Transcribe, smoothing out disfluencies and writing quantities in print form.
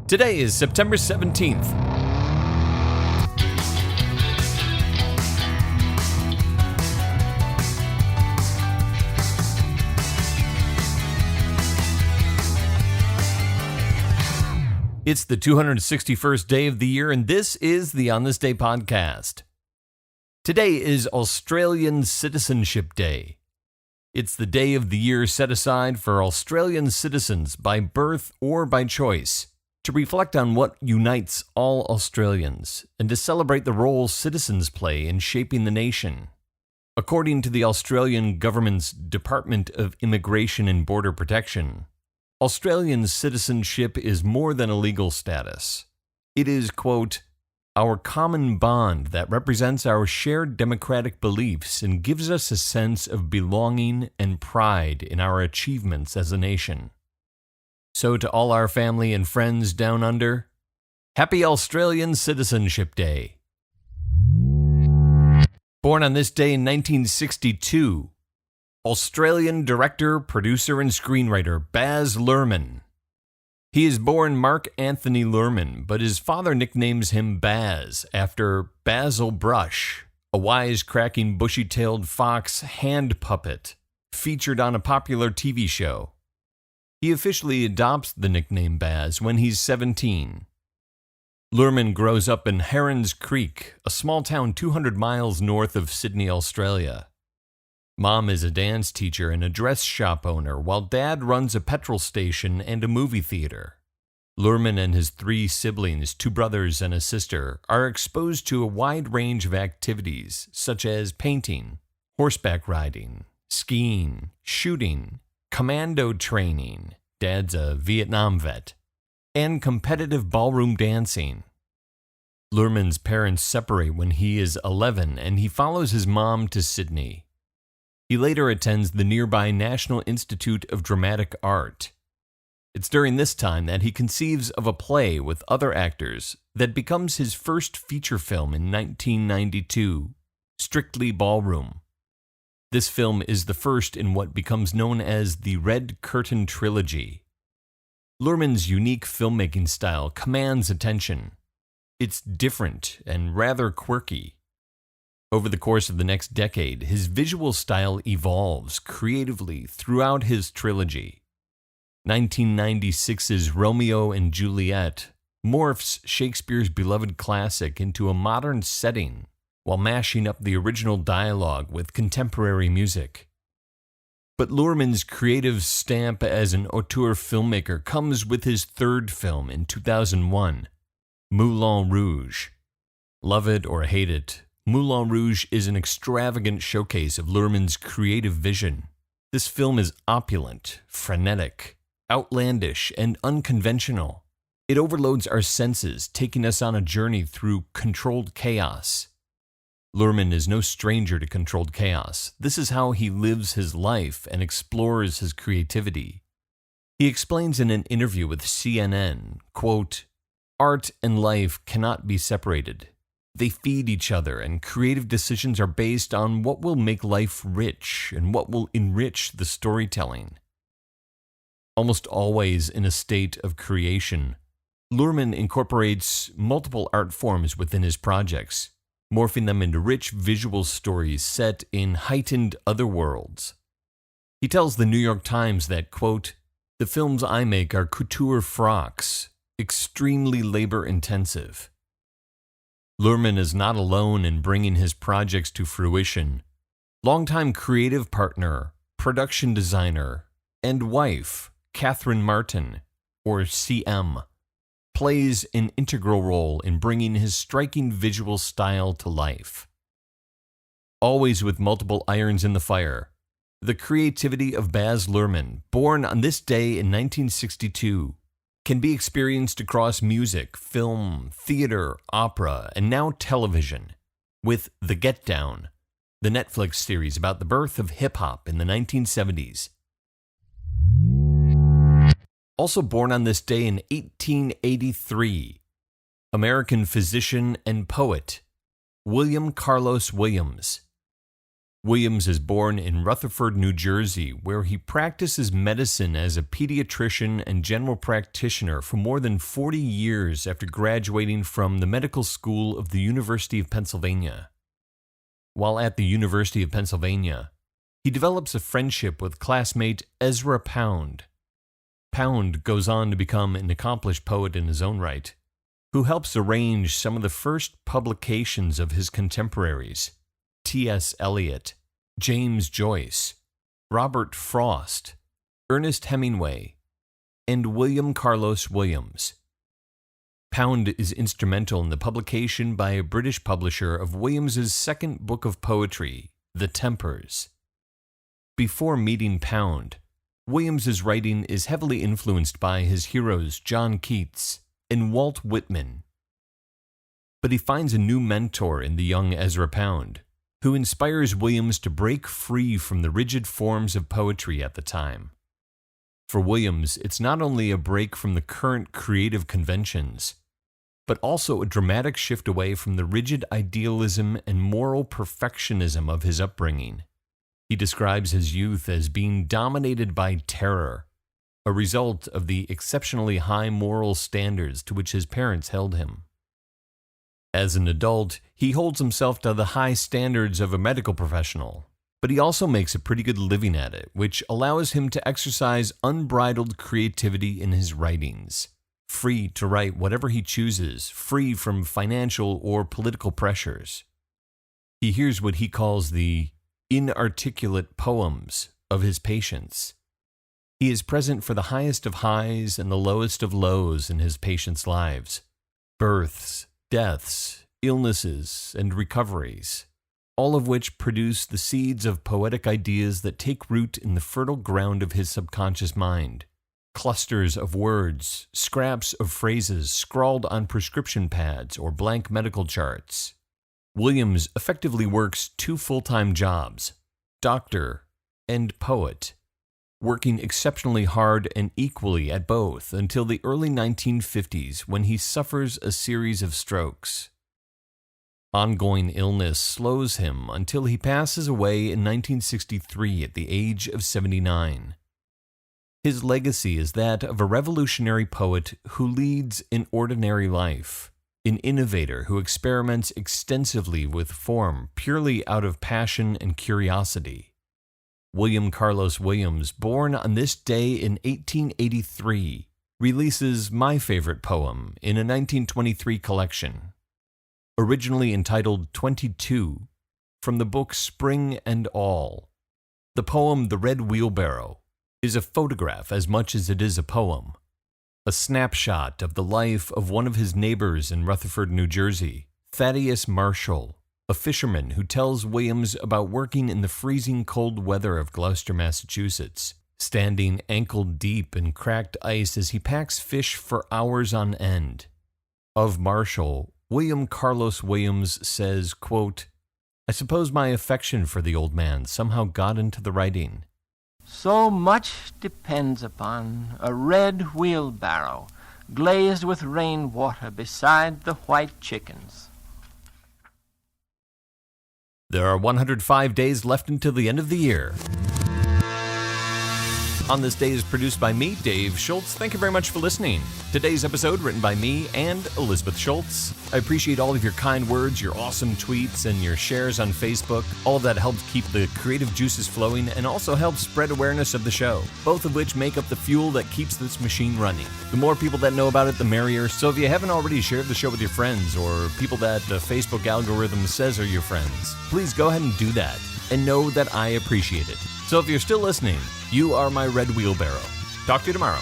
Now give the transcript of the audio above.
Today is September 17th. It's the 261st day of the year, and this is the On This Day podcast. Today is Australian Citizenship Day. It's the day of the year set aside for Australian citizens by birth or by choice to reflect on what unites all Australians and to celebrate the role citizens play in shaping the nation. According to the Australian government's Department of Immigration and Border Protection, Australian citizenship is more than a legal status. It is, quote, our common bond that represents our shared democratic beliefs and gives us a sense of belonging and pride in our achievements as a nation. So to all our family and friends down under, happy Australian Citizenship Day. Born on this day in 1962, Australian director, producer, and screenwriter Baz Luhrmann. He is born Mark Anthony Luhrmann, but his father nicknames him Baz after Basil Brush, a wisecracking, bushy-tailed fox hand puppet featured on a popular TV show. He officially adopts the nickname Baz when he's 17. Luhrmann grows up in Herons Creek, a small town 200 miles north of Sydney, Australia. Mom is a dance teacher and a dress shop owner, while Dad runs a petrol station and a movie theater. Luhrmann and his 3 siblings, 2 brothers and a sister, are exposed to a wide range of activities such as painting, horseback riding, skiing, shooting, commando training, Dad's a Vietnam vet, and competitive ballroom dancing. Luhrmann's parents separate when he is 11 and he follows his mom to Sydney. He later attends the nearby National Institute of Dramatic Art. It's during this time that he conceives of a play with other actors that becomes his first feature film in 1992, Strictly Ballroom. This film is the first in what becomes known as the Red Curtain Trilogy. Luhrmann's unique filmmaking style commands attention. It's different and rather quirky. Over the course of the next decade, his visual style evolves creatively throughout his trilogy. 1996's Romeo and Juliet morphs Shakespeare's beloved classic into a modern setting while mashing up the original dialogue with contemporary music. But Luhrmann's creative stamp as an auteur filmmaker comes with his 3rd film in 2001, Moulin Rouge. Love it or hate it, Moulin Rouge is an extravagant showcase of Luhrmann's creative vision. This film is opulent, frenetic, outlandish, and unconventional. It overloads our senses, taking us on a journey through controlled chaos. Luhrmann is no stranger to controlled chaos. This is how he lives his life and explores his creativity. He explains in an interview with CNN, quote, art and life cannot be separated. They feed each other, and creative decisions are based on what will make life rich and what will enrich the storytelling. Almost always in a state of creation, Luhrmann incorporates multiple art forms within his projects, morphing them into rich visual stories set in heightened other worlds. He tells the New York Times that, quote, the films I make are couture frocks, extremely labor-intensive. Luhrmann is not alone in bringing his projects to fruition. Longtime creative partner, production designer, and wife, Catherine Martin, or CM, plays an integral role in bringing his striking visual style to life. Always with multiple irons in the fire, the creativity of Baz Luhrmann, born on this day in 1962, can be experienced across music, film, theater, opera, and now television, with The Get Down, the Netflix series about the birth of hip-hop in the 1970s. Also born on this day in 1883, American physician and poet William Carlos Williams. Williams is born in Rutherford, New Jersey, where he practices medicine as a pediatrician and general practitioner for more than 40 years after graduating from the medical school of the University of Pennsylvania. While at the University of Pennsylvania, he develops a friendship with classmate Ezra Pound. Pound goes on to become an accomplished poet in his own right, who helps arrange some of the first publications of his contemporaries, T.S. Eliot, James Joyce, Robert Frost, Ernest Hemingway, and William Carlos Williams. Pound is instrumental in the publication by a British publisher of Williams's second book of poetry, The Tempers. Before meeting Pound, Williams's writing is heavily influenced by his heroes John Keats and Walt Whitman. But he finds a new mentor in the young Ezra Pound, who inspires Williams to break free from the rigid forms of poetry at the time. For Williams, it's not only a break from the current creative conventions, but also a dramatic shift away from the rigid idealism and moral perfectionism of his upbringing. He describes his youth as being dominated by terror, a result of the exceptionally high moral standards to which his parents held him. As an adult, he holds himself to the high standards of a medical professional, but he also makes a pretty good living at it, which allows him to exercise unbridled creativity in his writings, free to write whatever he chooses, free from financial or political pressures. He hears what he calls the inarticulate poems of his patients. He is present for the highest of highs and the lowest of lows in his patients' lives, births, deaths, illnesses, and recoveries, all of which produce the seeds of poetic ideas that take root in the fertile ground of his subconscious mind. Clusters of words, scraps of phrases scrawled on prescription pads or blank medical charts. Williams effectively works two full-time jobs, doctor and poet, working exceptionally hard and equally at both until the early 1950s when he suffers a series of strokes. Ongoing illness slows him until he passes away in 1963 at the age of 79. His legacy is that of a revolutionary poet who leads an ordinary life, an innovator who experiments extensively with form purely out of passion and curiosity. William Carlos Williams, born on this day in 1883, releases My Favorite Poem in a 1923 collection. Originally entitled 22, from the book Spring and All. The poem The Red Wheelbarrow is a photograph as much as it is a poem, a snapshot of the life of one of his neighbors in Rutherford, New Jersey, Thaddeus Marshall, a fisherman who tells Williams about working in the freezing cold weather of Gloucester, Massachusetts, standing ankle-deep in cracked ice as he packs fish for hours on end. Of Marshall, William Carlos Williams says, quote, "I suppose my affection for the old man somehow got into the writing. So much depends upon a red wheelbarrow glazed with rainwater beside the white chickens." There are 105 days left until the end of the year. On This Day is produced by me, Dave Schultz. Thank you very much for listening. Today's episode written by me and Elizabeth Schultz. I appreciate all of your kind words, your awesome tweets, and your shares on Facebook. All of that helps keep the creative juices flowing and also helps spread awareness of the show, both of which make up the fuel that keeps this machine running. The more people that know about it, the merrier. So if you haven't already shared the show with your friends or people that the Facebook algorithm says are your friends, please go ahead and do that and know that I appreciate it. So if you're still listening, you are my red wheelbarrow. Talk to you tomorrow.